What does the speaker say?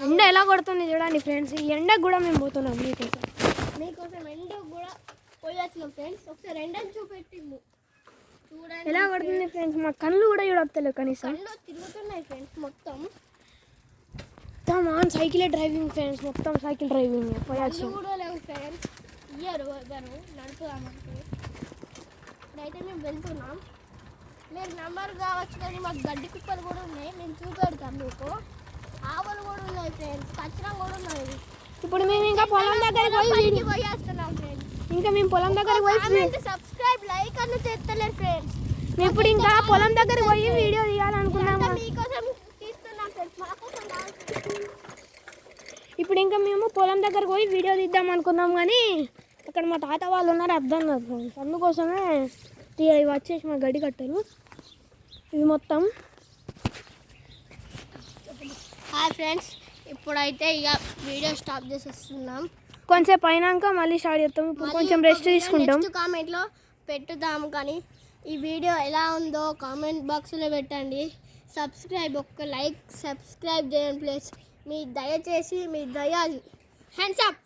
ఎండ ఎలా కొడుతుంది చూడండి ఫ్రెండ్స్. ఈ ఎండకు కూడా మేము పోతున్నాం మీకోసం ఎండకు కూడా పోయొచ్చినాం ఫ్రెండ్స్. ఒకసారి ఎండకు చూపెట్టింది చూడండి ఎలా కొడుతుంది ఫ్రెండ్స్. మా కళ్ళు కూడా చూడలేదు కనీసం. కళ్ళు తిరుగుతున్నాయి ఫ్రెండ్స్ మొత్తం. సైకిల్ డ్రైవింగ్ ఫ్రెండ్స్, మొత్తం సైకిల్ డ్రైవింగ్ పోయొచ్చు కూడా లేవు ఫ్రెండ్స్. ఇయ్యరు ఎవరు నడుపుదామంటే. ఇప్పుడైతే మేము వెళ్తున్నాం. మీరు నెంబర్ కావచ్చు కానీ మాకు గడ్డి కుప్పలు కూడా ఉన్నాయి, మేము చూపెడతాం మీకు. ఆవులు కూడా ఉన్నాయి ఫ్రెండ్స్, కచ్చరం కూడా ఉన్నాయి. ఇప్పుడు మేము ఇంకా పొలం దగ్గరికి పోయేస్తున్నాం ఫ్రెండ్స్. ఇంకా మేము పొలం దగ్గరికి పోయి సబ్స్క్రైబ్ లైక్ అని చేస్తలేరు ఫ్రెండ్స్. ఇప్పుడు ఇంకా పొలం దగ్గరికి పోయి వీడియో తీయాలనుకున్నాము. మీకోసం తీస్తున్నాం ఫ్రెండ్స్, మాకోసం కాదు. ఇప్పుడు ఇంకా మేము పొలం దగ్గరకు పోయి వీడియో తీద్దాం అనుకున్నాం కానీ అక్కడ మా తాత వాళ్ళు ఉన్నారు, అర్థం కాదు ఫ్రెండ్స్. అందుకోసమే ఇవి వచ్చేసి మా గడ్డి కట్టారు ఇవి మొత్తం. హాయ్ ఫ్రెండ్స్, ఇప్పుడైతే ఇక వీడియో స్టాప్ చేసేస్తున్నాం. కొంచెంసేపు అయినాక మళ్ళీ స్టార్ట్ చేస్తాం. ఇప్పుడు కొంచెం రెస్ట్ తీసుకుంటాం. నెక్స్ట్ కామెంట్లో పెట్టుదాము. కానీ ఈ వీడియో ఎలా ఉందో కామెంట్ బాక్స్లో పెట్టండి. సబ్స్క్రైబ్ ఒక్క లైక్ సబ్స్క్రైబ్ చేయండి ప్లీజ్. మీ దయచేసి మీ దయ హ్యాండ్స్ అప్.